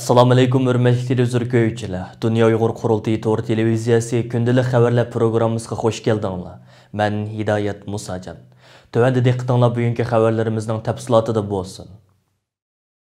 Assalamu alaikum hürmetli izləyicilər. Dünya Uyğur Qurultayı Tor televiziyası gündəlik xəbərlər proqramımızga xoş gəldinglər. Mən Hidayət Musacan. Tövəndə diqqətinizlər bugünkü xəbərlərimizin təfsilatında bolsun.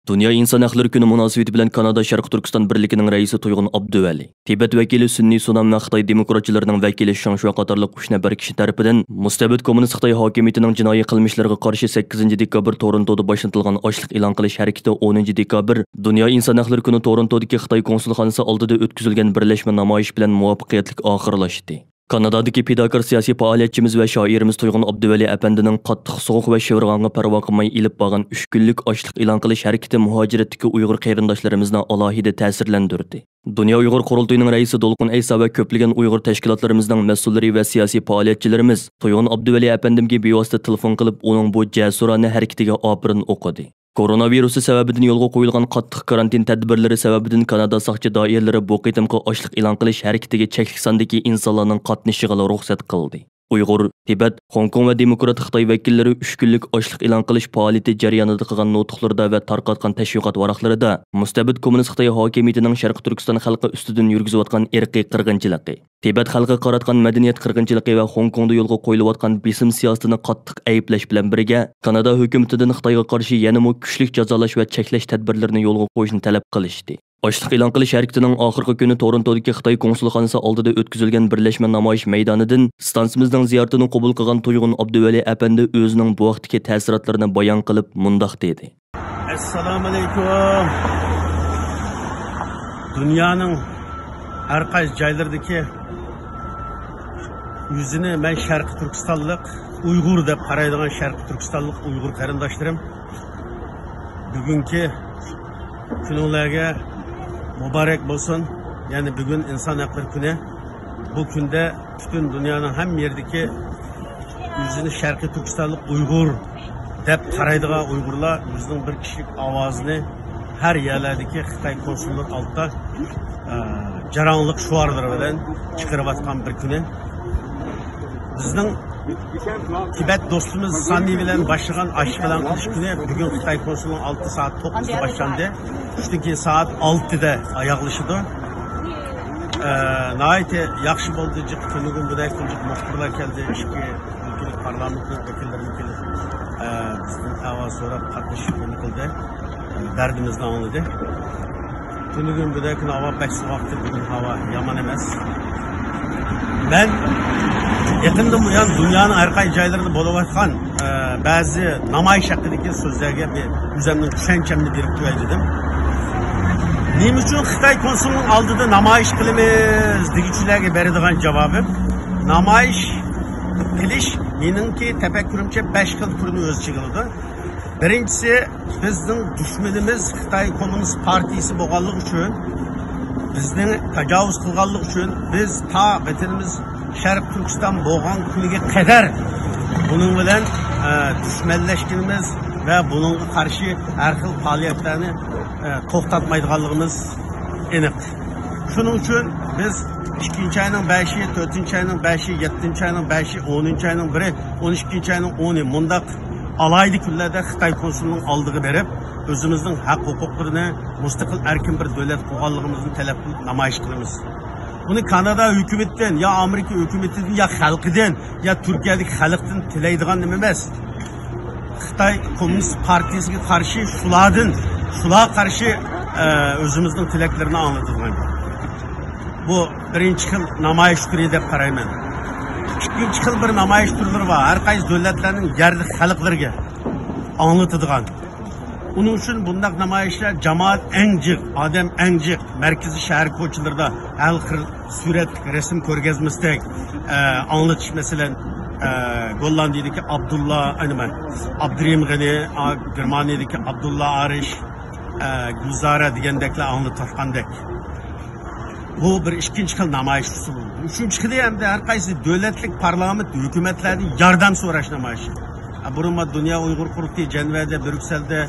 Dünya İnsan Hakları Günü münasibeti bilan Kanada Şərqi Türkistan Birliği'nin reisi Toyğun Abduvali, Tibet vəkili Sünni Sunan və Xitay demokratçılarının vəkili Şang Shui qatarlıq 3 nəfər kişi tərəfindən müstəbid kommunist Xitay hakimiyyətinin cinayi qılmışlarına qarşı 8 dekabr Torontoda başlatılğan açlıq elan qilish hərəkəti 10 dekabr Dünya İnsan Hakları Günü Torontodakı Xitay konsulxanası aldida ötküzülgən birləşmə namoyish bilan muvaffaqiyatli oxirlashdi. Kanadadaki fidakar siyasi faoliyatçimiz ve şairimiz Toyğun Abduvali Efendi'nin qattiq soğuq ve şevrğanğa parvo qilmay ilib bağan 3 günlük açlıq elan qilish hareketi muhaciratdagi Uyghur qarindoshlarimizni alohida ta'sirlantirdi. Dünya Uyghur Qurultayı'nın reisi Dolqun Aysa ve köpligen Uyghur teşkilatlarımızdan mesulları ve siyasi faoliyatçilarimiz Toyğun Abduvali Efendimge bevosita telefon qilib onun bu jasurona hareketiga apirin o'qidi. Koronavirusi sebebinden yolga qo'yilgan qattiq karantin tadbirlari sebebinden Kanada saqchi doiralari bu qitimqi ochliq e'lon qilish hareketiga cheklik sondagi insonlarning qatnashishiga ruxsat qildi. Uyg'ur, Tibet, Hong Kong ve Demokratik Xitoy vakillari 3 kunlik ochliq e'lon qilish faoliyati jarayonida qilgan nutqlarda ve tarqatgan tashviqot varaqlarida mustabid kommunist Xitoy hokimiyatining Sharq Turkiston xalqi ustidan yurgizayotgan irqiy qirg'inchiligi, Tibet xalqi qaratgan madaniyat qirg'inchiligi va Hong Kongda yo'lga qo'yilayotgan besim siyosatini qattiq ayiblash bilan birga Kanada hukumatidan Xitoyga qarshi yanada kuchli jazolash va cheklash tadbirlarini yo'lga qo'yishni talab qilishdi. Açlıq e'lon qilish hareketining oxirgi kuni Torontodagi Xitoy konsulxonasi oldida o'tkazilgan birlashma namoyish maydonidan stansimizning ziyoratini qabul qilgan Toyğun Abduvali Efendi o'zining bu vaqtdagi ta'sirotlarini bayon qilib mundaq dedi. Assalomu alaykum. Dunyoning har qaysi joylaridagi yüzünü men Sharqi Turkistonlik Uyg'ur deb qaraydigan Sharqi Turkistonlik Uyg'ur qarindoshlarim bugungi kunlarga mübarek olsun. Yani bugün insan hakları günü. Bu günde bütün dünyanın hem yerdeki yüzünü Şarkı Türkistanlık Uygur dep karaydığa Uygurlar yüzünün bir kişilik avazını her yerlerdeki Xitay konsulluğun altta caranlık şuarları bilen çıkarıvatkan bir günü. Bizden Tibet dostumuz Sami bilen başlayan aşk bilen kılış günü bugün Xitay konsulluğun 6 saat 9'da başlandı. Çünkü saat 6'da ayaklaşıdı. Nahayete yakşı bolducuk günügün budayık muhtarlar geldi. İşki ülkelik parlamentin vekillerinin gelip bizden hava sonra katlaşıp yönükildi. Derdimizden anladı. Günügün budayık hava pek soğuktır. Bugün hava yaman emez. Ben yakında bu yan dünyanın her kay caylarında bolavatkan bazı namoyish haqidagi so'zlarga o'zimning tushunchimni berib qo'yaydim. Nima uchun Xitoy konsulluğunun oldida namoyish qilamiz degichilarga beradigan javobim, namoyish qilish meningki tafakkurimcha 5 xil turni o'z ichiga oladi. Birinchisi, bizning dushmanimiz Xitoy Kommunist partiyasi bo'lganligi uchun, bizni tajovuz qilganligi uchun biz ta vatanimiz Sharq Turkiston bo'lgan kuniga qadar bunun bilan düşmanlaşkınımız ve bununla karşı her xil faaliyetlerini to'xtatmaydiganligimiz aniq. Şunun için biz 2. ayının 5'i, 4. ayının 5'i, 7. ayının 5'i, 10. ayının 1'i, 12. ayının 10'i mundaq alaylı günlerde Xitay konsulluğunun aldığı berip özümüzün hak hukuklarını müstakil erkin bir devlet kurganlığımızın talep namoyish qilamiz. Bunu Kanada hükümetinden ya Amerika hükümetinden ya halkıdan ya Türkiye'deki halktan tileydiğen emas. Xitay Komünist Partisi'ne karşı şulağa karşı özümüzün tileklerini anlatırlar. Bu birinci yıl namoyish türü deb qarayman. İkinci yıl bir namoyish türleri var. Her qaysi devletlerin yerli halklarga anlatıdığan. Onun için bundak namoyishlar cemaat encik, adam encik, merkezi şehir koçlarında her suret, resim ko'rgazmasdak anlatış mesela Gollandiyadagi Abdullah, Abdurrahim G'ani, Germaniyadagi Abdullah Arish, Gulzara degandeklar anlatışkandak. Bu bir ikinci xil namoyish usuli. Üçüncü xili ham har qaysi davlatlik parlament hukumatlarning yordam so'rash namoyishi. Burunma Dünya Uyghur Qurultayı Cenevada, Brüksel'de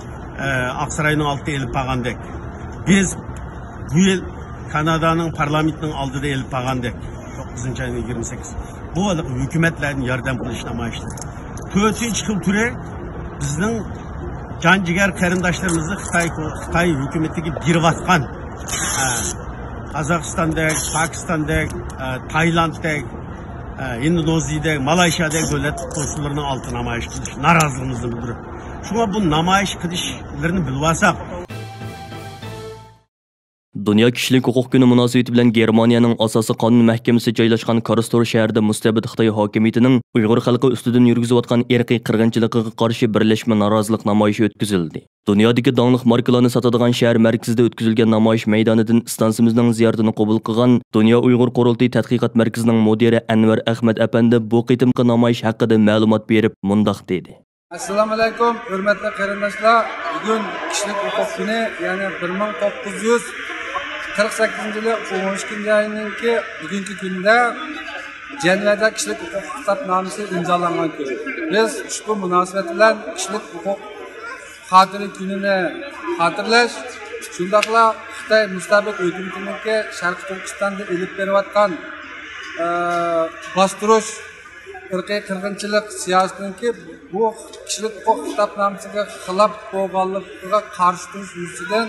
Aksaray'ın altı elip bağandak. Biz bu yıl Kanada'nın parlamentinin aldığı elip bağandak. 9. ayının 28. Bu alık hükümetlerin yardım kılıç namoyishlar. 4. yıl türe bizden can ciğer qarindoshlarimizni Xitoy hukumatiga berib atgan Qozog'istondek, Pokistondek, Taylanddek, Indoneziyadek, Malayziyadek davlat konsullarining oldi namoyish qilish noroziligimizni bildirib. Shunga bu namoyish qilishlarni bilib olsak, Dünya Kişilik Hukuk Günü münasebeti bilan Germaniyaning asosiy qonun mahkamasi joylashgan Karlsruhe shahrida mustabid Xitoy hokimiyatining Uyg'ur xalqi ustidan yurgizayotgan irqiy qirg'inchilikka qarshi birlashma norozilik namoyishi o'tkazildi. Dunyodagi donliq markalarni sotadigan shahar markazida o'tkazilgan namoyish maydonidan istansimizning ziyoratini qabul qilgan Dunyo Uyg'ur qurultiyi tadqiqot markazining mudiri Anvar Ahmad apandi bu qitimqi namoyish haqida ma'lumot berib mundoq dedi. Assalomu alaykum, hurmatli qarindoshlar. Bugun Kishilik huquq kuni, ya'ni 1948-yil 12 oyninki bugungi kunda Jenevada kishilik huquq hisobnomasi imzolangan kun. Biz ushbu munosabat bilan kishilik huquq xotira kunini xotirlash, shundaqla Xitoy mustabid hukumatiniki Sharq Turkistonda elib berayotgan bostirish irqiy qirg'inchilik siyosatininki bu kishilik huquq hisobnomasiga xilof bo'lganligiga qarshi turish yuzasidan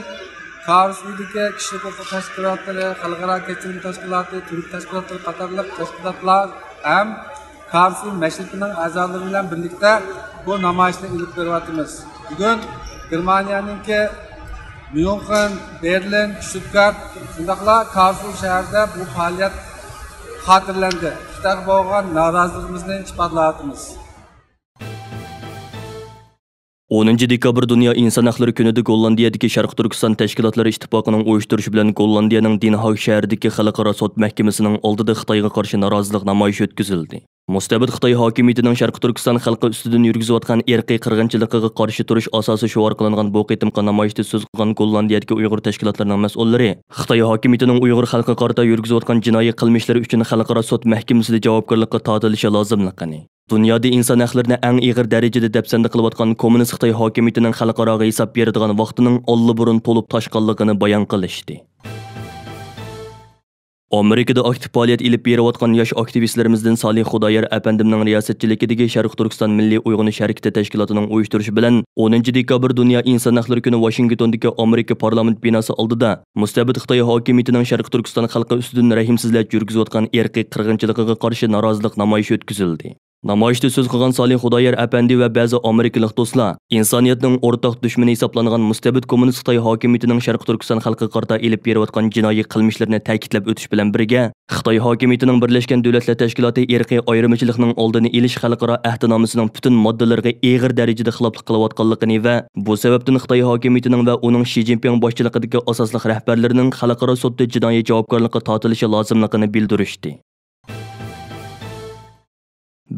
Karlsruhedagi kishilik huquq tashkilotlari, xalqaro kechirim tashkiloti, turk tashkilotlari qatorliq tashkilotlar ham Karlsruhe masjidning a'zolari bilan birlikda bu namoyishni olib beryapmiz. Bugun Germaniyaningki Myunxen, Berlin, Stuttgart shundaqla Karlsruhe shahrida bu faoliyat xotirlandi. Xitoy bo'lgan noroziligimizni ifodalayapmiz. 10 dekabr Dünya İnsan Hakları Günü'de Gollandiyadagi Sharq Turkiston Tashkilotlari Ittifoqining uyushtirishi bilan Gollandiyaning Den Haag shahridagi Xalqaro sud mahkamasining oldida Xitoyga qarshi norozilik namoyishi o'tkazildi. Mustabid Xitoy hokimiyatining Sharq Turkiston xalqi ustidan yurgizayotgan irqiy qirg'inchilikka qarshi turish asosi shuvar qilingan bu qitimqi namoyishda so'z qilgan Gollandiyadagi Uyg'ur tashkilotlarining mas'ullari Xitoy hokimiyatining Uyg'ur xalqiga qarata yurgizayotgan jinoiy qilmishlari uchun Xalqaro sud mahkamasida javobgarlikka tortilishi lozimligini, dunyoda inson haqlarini eng ig'ir darajada dafsanda qilayotgan kommunist Xitoy hokimiyatining xalqaroga hisob beradigan vaqtining olliburun to'lib toshqanligini bayon qilishdi. Amerikada aktiv faoliyat ilib berayotgan yosh aktivistlarimizdan Salih Xudoyer apandimning riyosatchiligidagi Sharq Turkiston Milliy Uyg'unish harakati tashkilotining uyushtirishi bilan 10 dekabr Dunyo inson haqlari kuni Washingtondagi Amerika parlament binosi oldida mustabid Xitoy hokimiyatining Sharq Turkiston xalqi ustidan rahimsizlik yurgizayotgan irqiy qirg'inchilikka qarshi norozilik namoyishi o'tkazildi. Namoyishda so'z qilgan Salih Xudoyer apandi va ba'zi amerikalik do'stlar insoniyatning o'rtoq dushmani hisoblangan mustabid kommunist Xitoy hokimiyatining Sharq Turkiston xalqiga qarata elib berayotgan jinoiy qilmishlarini ta'kidlab o'tish bilan birga Xitoy hokimiyatining Birlashgan Davlatlar Tashkiloti irqiy ayirmachilikning oldini olish xalqaro ahdnomasining butun moddalariga ig'ir darajada xiloflik qilayotganligini va bu sababdan Xitoy hokimiyatining va uning Xi Jinping boshchiligidagi asosli rahbarlarining xalqaro sudda jinoiy javobgarlikka tortilishi lozimligini bildirishdi.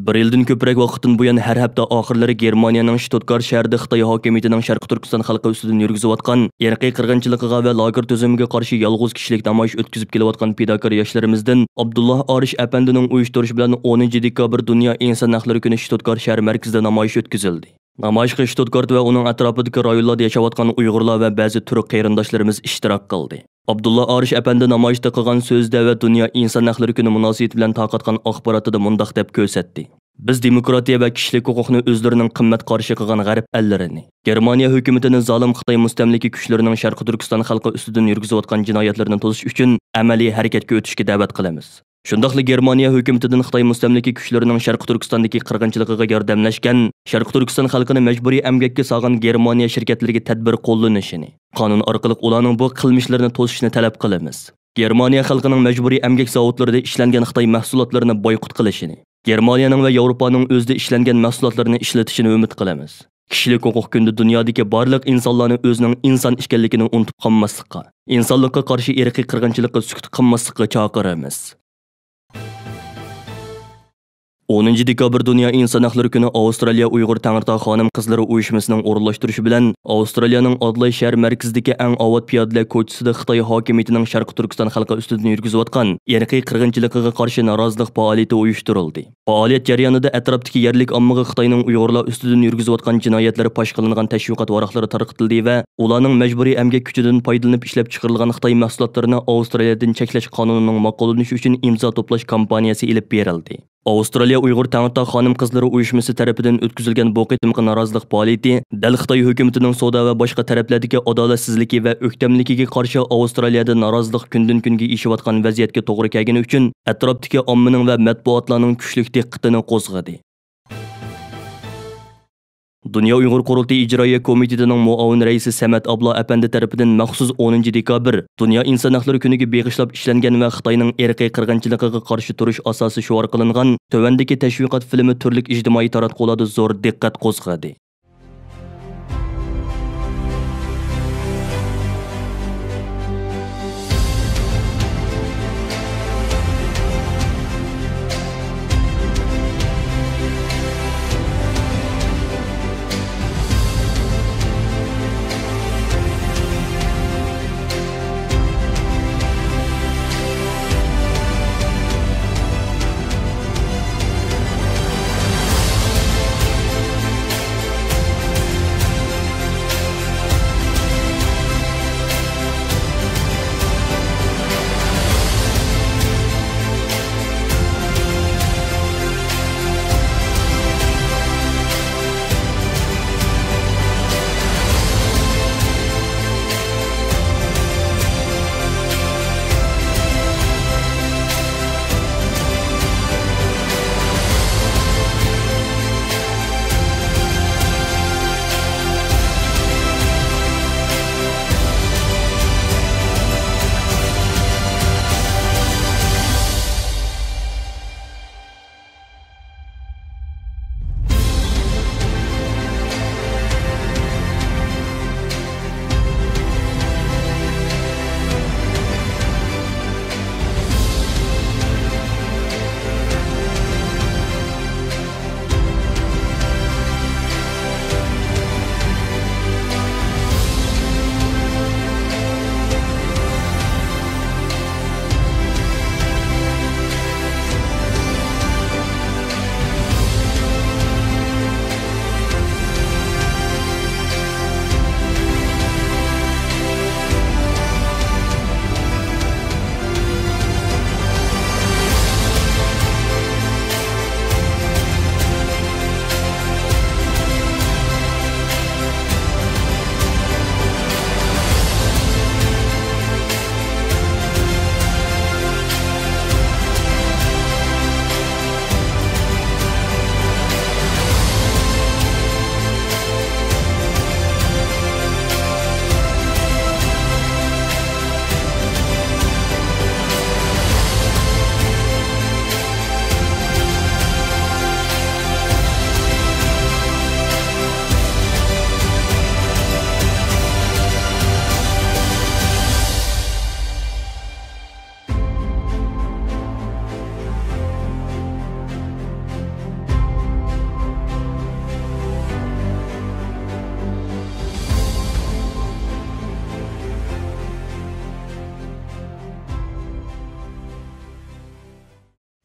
Bir yildan ko'proq vaqtdan buyon har hafta oxirlari Germaniyaning Stuttgart shahrida Xitoy hokimiyatining Sharq Turkiston xalqi ustidan yurgizayotgan irqiy qirg'inchiligiga va lager tuzumiga qarshi yolg'iz kishilik namoyish o'tkazib kelayotgan fidokor yoshlarimizdan Abdulloh Arish apandining uyushtirishi bilan 10 dekabr Dunyo inson haqlari kuni Stuttgart shahar markazida namoyish o'tkazildi. Namoyishga Stuttgart va uning atrofidagi rayonlarda yashayotgan Uyg'urlar va ba'zi turk qarindoshlarimiz ishtirok qildi. Abdulloh Arish apandi namoyishda qilgan so'zda va Dunyo inson haqlari kuni munosabati bilan tarqatgan axborotida mundoq deb ko'rsatdi. Biz demokratiya va kishilik huquqni o'zlarining qimmat qarshi qilgan g'arb allarini, Germaniya hukumatining zolim Xitoy mustamlika kuchlarining Sharq Turkiston xalqi ustidan yurgizayotgan jinoyatlarni to'sish uchun amaliy harakatga o'tishga da'vat qilamiz. Shundaqli Germaniya hukumatining Xitoy mustamlika kuchlarining Sharq Turkistondagi qirg'inchiligiga yordamlashgan, Sharq Turkiston xalqini majburiy emgakka solgan Germaniya shirkatlariga tadbir qo'llanishini, qonun orqali ularning bu qilmishlarini to'sishni talab qilamiz. Germaniya xalqining majburiy emgak zavodlarida ishlangan Xitoy mahsulotlarini boykot qilishini, Germaniyaning va Yevropaning o'zida ishlangan mahsulotlarini ishlatishini umid qilamiz. Kishilik huquq kunida dunyodagi barliq insonlarni o'zining inson ekanligini unutib qolmaslikqa, insonlikka qarshi irqiy qirg'inchilikka sukut qilmaslikqa chaqiramiz. 10 dekabr Dunyo inson haqlari kuni Avstraliya Uyg'ur Tangirtog' xonim qizlari uyushmasining o'rinlashtirishi bilan Avstraliyaning Adelaide shahar markazidagi eng avod piyodalar ko'chasida Xitoy hokimiyatining Sharq Turkiston xalqi ustidan yurgizayotgan irqiy qirg'inchilikka qarshi norozilik faoliyati uyushtirildi. Faoliyat jarayonida atrofdagi yerlik ommaga Xitoyning Uyg'urlar ustidan yurgizayotgan jinoyatlari fosh qilingan tashviqot varaqlari tarqatildi va ularning majburiy emgak kuchidan foydalanib ishlab chiqarilgan Xitoy mahsulotlarini Avstraliyadan cheklash qonunining ma'qullanishi uchun imzo to'plash kampaniyasi olib berildi. Avstraliya Uyg'ur Tangta xonim qizlari uyushmasi tarafidan o'tkazilgan bu qitimqi norozilik faoliyati dal Xitoy hukumatining savdo va boshqa taraflardagi adolatsizligi va o'ktamligiga qarshi Avstraliyada norozilik kundan kunga ishiyotgan vaziyatga to'g'ri kelgani uchun atrofdagi ommaning va matbuotlarning kuchli diqqatini qo'zg'adi. Dünya Uyghur Qurultayı İcraiya Komitetining muavin raisi Samat Abla Apandi tarafidan maxsus 10 dekabr Dünya İnsan Haqlari kuniga beg'ishlab ishlangan va Xitoyning irqiy qirg'inchiligiga qarshi turish asosi shuar qilingan tövandagi tashviqot filmi turli ijtimoiy taratqularda zo'r diqqat qo'zg'adi.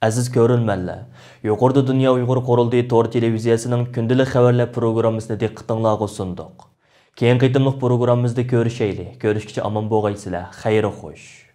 Aziz ko'rinmanlar, yuqorida Dünya Uyg'ur Qurultayı Tor televiziyasining kundalik xabarlar programmasini diqqatingizga sundiq. Keyin qitimliq programmamizda ko'rishaylik. Ko'rishgacha omon bo'lg'aysizlar. Xayr xo'sh.